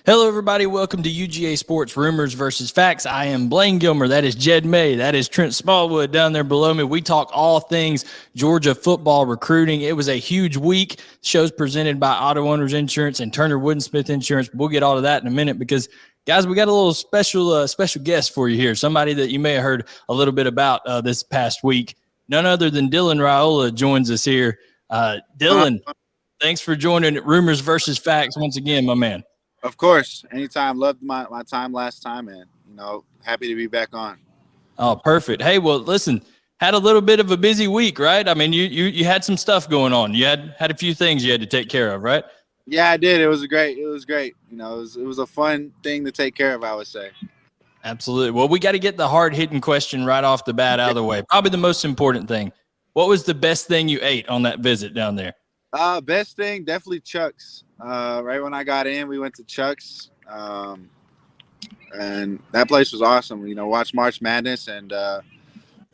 Hello, everybody. Welcome to UGA Sports Rumors versus Facts. I am Blaine Gilmer. That is Jed May. That is Trent Smallwood down there below me. We talk all things Georgia football recruiting. It was a huge week. Show's presented by Auto Owners Insurance and Turner Woodensmith Insurance. We'll get all to that in a minute because, guys, we got a little special guest for you here. Somebody that you may have heard a little bit about this past week. None other than Dylan Raiola joins us here. Dylan, thanks for joining Rumors versus Facts once again, my man. Of course. Anytime. Loved my time last time, and, happy to be back on. Oh, perfect. Hey, well, listen, had a little bit of a busy week, right? I mean, you had some stuff going on. You had a few things you had to take care of, right? Yeah, I did. It was great. It was a fun thing to take care of, I would say. Absolutely. Well, we got to get the hard-hitting question right off the bat out of the way. Probably the most important thing. What was the best thing you ate on that visit down there? Best thing, definitely Chuck's. Right when I got in, we went to Chuck's, and that place was awesome. Watched March Madness and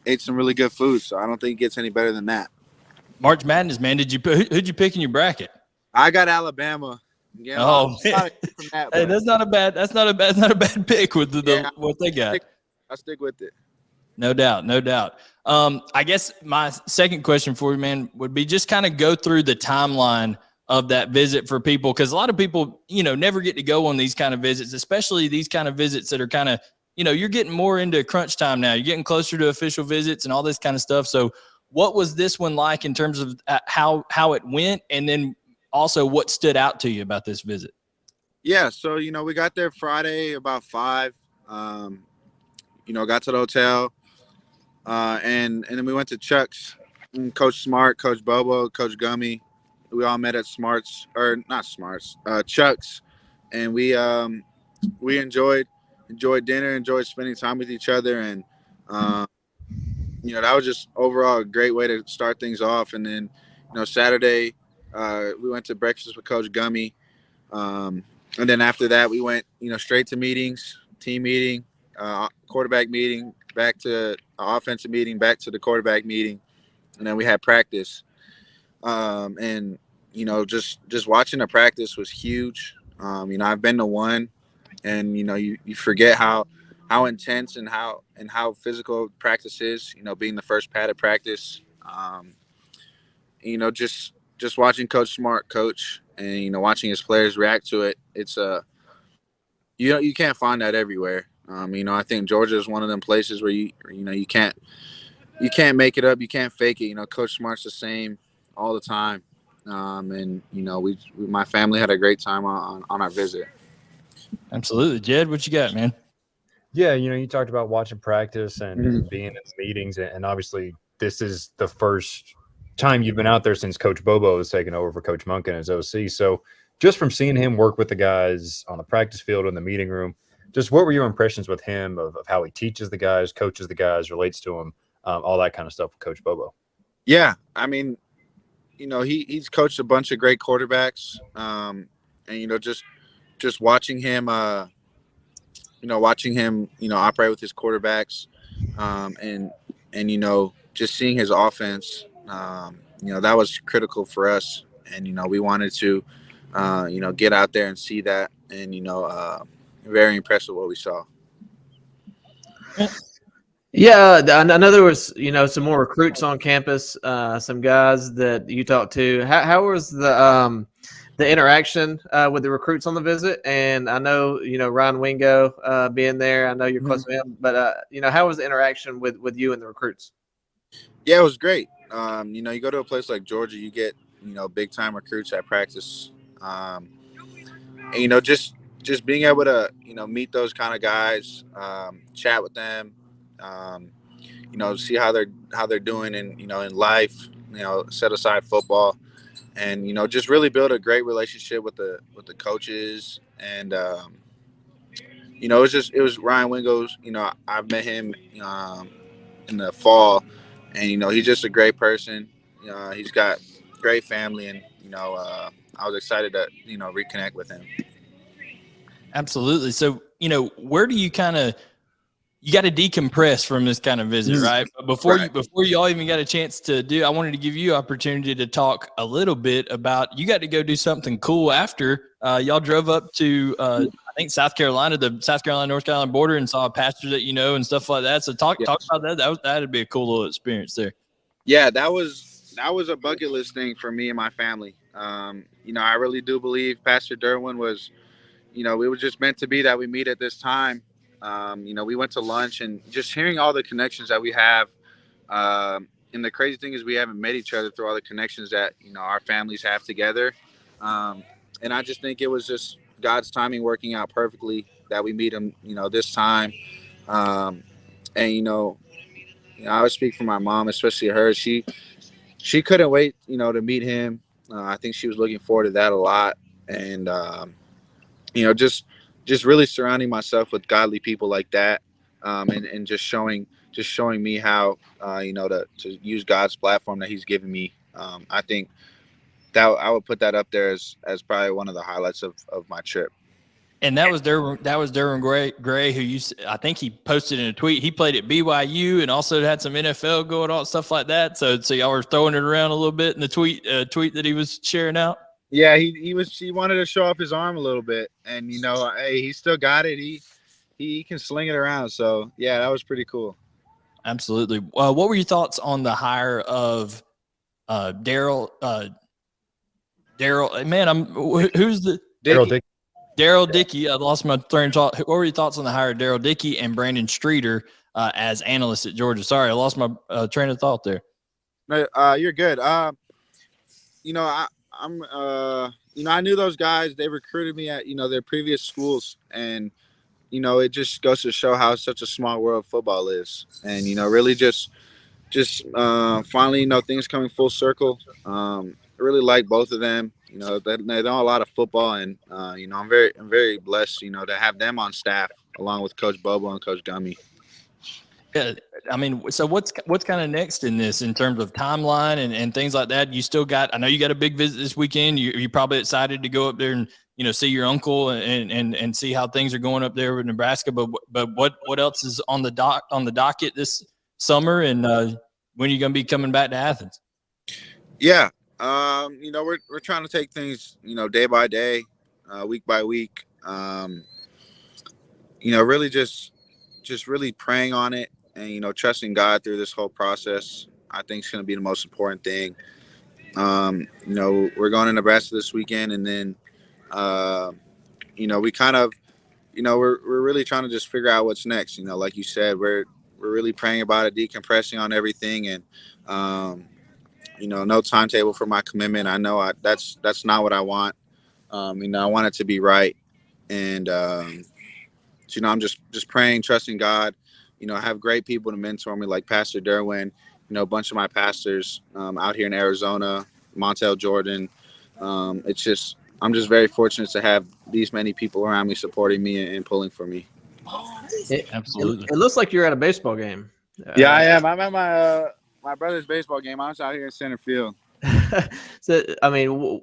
ate some really good food. So I don't think it gets any better than that. March Madness, man. Who'd you pick in your bracket? I got Alabama. Yeah, hey, that's not a bad pick with what they got. I stick with it. No doubt. I guess my second question for you, man, would be just kind of go through the timeline of that visit for people, because a lot of people, never get to go on these kind of visits, especially these kind of visits that are kind of, you're getting more into crunch time now. You're getting closer to official visits and all this kind of stuff. So what was this one like in terms of how it went, and then also what stood out to you about this visit? Yeah, so, we got there Friday about 5, got to the hotel. And then we went to Chuck's. Coach Smart, Coach Bobo, Coach Gummy. We all met at Chuck's, and we enjoyed dinner, enjoyed spending time with each other, and that was just overall a great way to start things off. And then Saturday we went to breakfast with Coach Gummy, and then after that we went straight to meetings, team meeting, quarterback meeting, back to offensive meeting, back to the quarterback meeting, and then we had practice. And just watching the practice was huge. I've been to one, and you forget how intense and how physical practice is. Being the first padded practice. Just watching Coach Smart coach, and watching his players react to it. It's you can't find that everywhere. I think Georgia is one of them places where you can't make it up, you can't fake it. Coach Smart's the same all the time, and my family had a great time on our visit. Absolutely. Jed, what you got, man? Yeah, you talked about watching practice and being in meetings, and obviously this is the first time you've been out there since Coach Bobo has taken over for Coach Monken as OC. So just from seeing him work with the guys on the practice field, in the meeting room, just what were your impressions with him of how he teaches the guys, coaches the guys, relates to them, all that kind of stuff with Coach Bobo? Yeah, I mean, he's coached a bunch of great quarterbacks, and just watching him, operate with his quarterbacks, and just seeing his offense, that was critical for us, and we wanted to, get out there and see that, and very impressed with what we saw. Yeah, I know there was, some more recruits on campus, some guys that you talked to. How was the interaction with the recruits on the visit? And I know, Ryan Wingo being there. I know you're close to him, but how was the interaction with you and the recruits? Yeah, it was great. You go to a place like Georgia, you get big time recruits at practice, and just being able to meet those kind of guys, chat with them. See how they're doing in life, set aside football, and just really build a great relationship with the coaches. And it was Ryan Wingo's. I've met him in the fall, and he's just a great person. He's got great family, and I was excited to reconnect with him. Absolutely. So where do you kind of you got to decompress from this kind of visit, right? But before you all even got a chance to do, I wanted to give you opportunity to talk a little bit about, you got to go do something cool after y'all drove up to, I think South Carolina, the South Carolina, North Carolina border, and saw a pastor that you know and stuff like that. So talk about that. That'd be a cool little experience there. Yeah, that was a bucket list thing for me and my family. I really do believe Pastor Derwin was, it was just meant to be that we meet at this time. We went to lunch, and just hearing all the connections that we have. And the crazy thing is we haven't met each other through all the connections that, our families have together. And I just think it was just God's timing working out perfectly that we meet him, this time. And, I would speak for my mom, especially her. She couldn't wait, to meet him. I think she was looking forward to that a lot. And, just really surrounding myself with godly people like that, and just showing me how, to use God's platform that He's given me. I think that I would put that up there as probably one of the highlights of my trip. And that was Dylan Gray, who I think he posted in a tweet. He played at BYU and also had some NFL going on, stuff like that. So y'all were throwing it around a little bit in the tweet that he was sharing out. Yeah, he wanted to show off his arm a little bit, and hey, he still got it. He can sling it around. So yeah, that was pretty cool. Absolutely. What were your thoughts on the hire of Daryl? Daryl, man, who's the Daryl Dickey. I lost my train of thought. What were your thoughts on the hire of Daryl Dickey and Brandon Streeter as analysts at Georgia? Sorry, I lost my train of thought there. You're good. I knew those guys. They recruited me at, their previous schools, and, it just goes to show how such a small world football is. And, really just finally, things coming full circle. I really like both of them. They know a lot of football, and, I'm very blessed, to have them on staff along with Coach Bobo and Coach Gummy. Yeah, I mean, so what's kind of next in this in terms of timeline and things like that? You still got, I know you got a big visit this weekend. You're probably excited to go up there and, see your uncle and see how things are going up there with Nebraska. But what else is on the docket this summer, and when are you going to be coming back to Athens? Yeah, we're trying to take things, day by day, week by week. Really just really praying on it. And, trusting God through this whole process, I think is going to be the most important thing. We're going to Nebraska this weekend, and then, we kind of, we're really trying to just figure out what's next. Like you said, we're really praying about it, decompressing on everything, and, no timetable for my commitment. I know that's not what I want. I want it to be right, and I'm just praying, trusting God. I have great people to mentor me, like Pastor Derwin, a bunch of my pastors out here in Arizona, Montel Jordan. I'm just very fortunate to have these many people around me supporting me and pulling for me. Absolutely. It looks like you're at a baseball game. Yeah, I am. I'm at my brother's baseball game. I was out here in center field. So, I mean,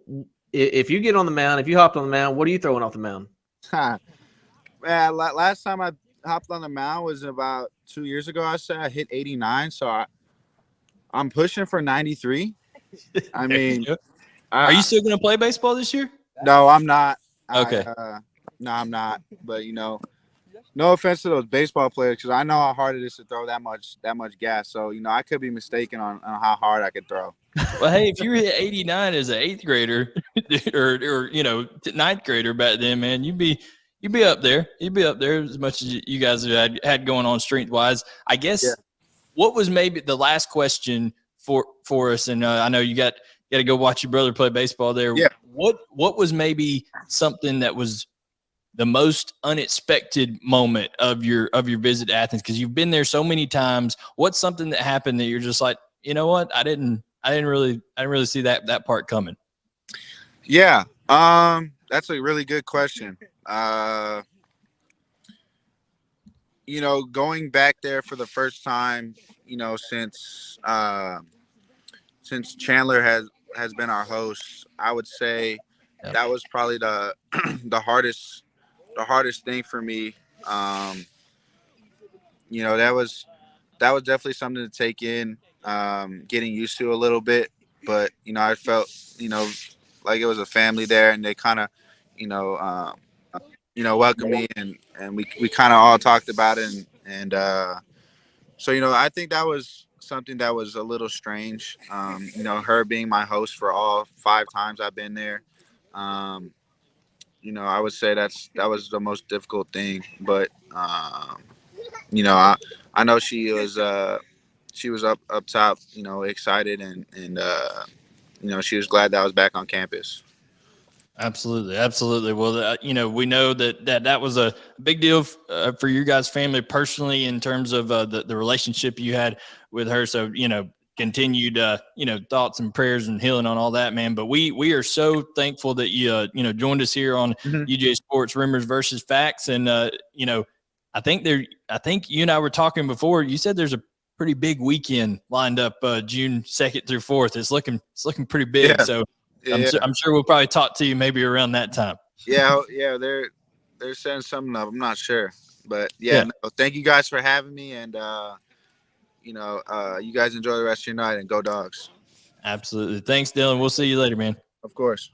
if you get on the mound, if you hopped on the mound, what are you throwing off the mound? Man, last time I hopped on the mound was about 2 years ago. I said I hit 89, so I'm pushing for 93. I mean, are you still going to play baseball this year? No, I'm not. Okay. No, I'm not. But no offense to those baseball players, because I know how hard it is to throw that much gas. So I could be mistaken on how hard I could throw. Well, hey, if you hit 89 as an 8th grader or ninth grader back then, man, you'd be up there. You'd be up there as much as you guys had going on strength wise. I guess. Yeah. What was maybe the last question for us? And I know you got to go watch your brother play baseball there. Yeah. What was maybe something that was the most unexpected moment of your visit to Athens? Because you've been there so many times. What's something that happened that you're just like, you know what? I didn't really see that part coming. Yeah. That's a really good question. Going back there for the first time, since Chandler has been our host, I would say that was probably the hardest thing for me. you know, that was definitely something to take in, getting used to a little bit. But you know, I felt, you know, like it was a family there, and they kind of, you know, welcomed me, and we kind of all talked about it, and so you know, I think that was something that was a little strange. You know, her being my host for all 5 times I've been there. Um, you know, I would say that was the most difficult thing, but you know, I know she was up top, you know, excited, and you know, she was glad that I was back on campus. Absolutely, absolutely. Well, you know, we know that was a big deal for your guys' family personally in terms of the relationship you had with her. So, you know, continued you know, thoughts and prayers and healing on all that, man. But we are so thankful that you know, joined us here on Mm-hmm. UGA Sports Rumors versus Facts, and you know, I think you and I were talking before. You said there's a pretty big weekend lined up, June 2nd through 4th. It's looking pretty big. Yeah, So. yeah, I'm sure we'll probably talk to you maybe around that time. yeah. They're setting something up. I'm not sure, but yeah. Yeah, No, thank you guys for having me, and you know, you guys enjoy the rest of your night, and go Dogs. absolutely. Thanks, Dylan. We'll see you later, man. Of course.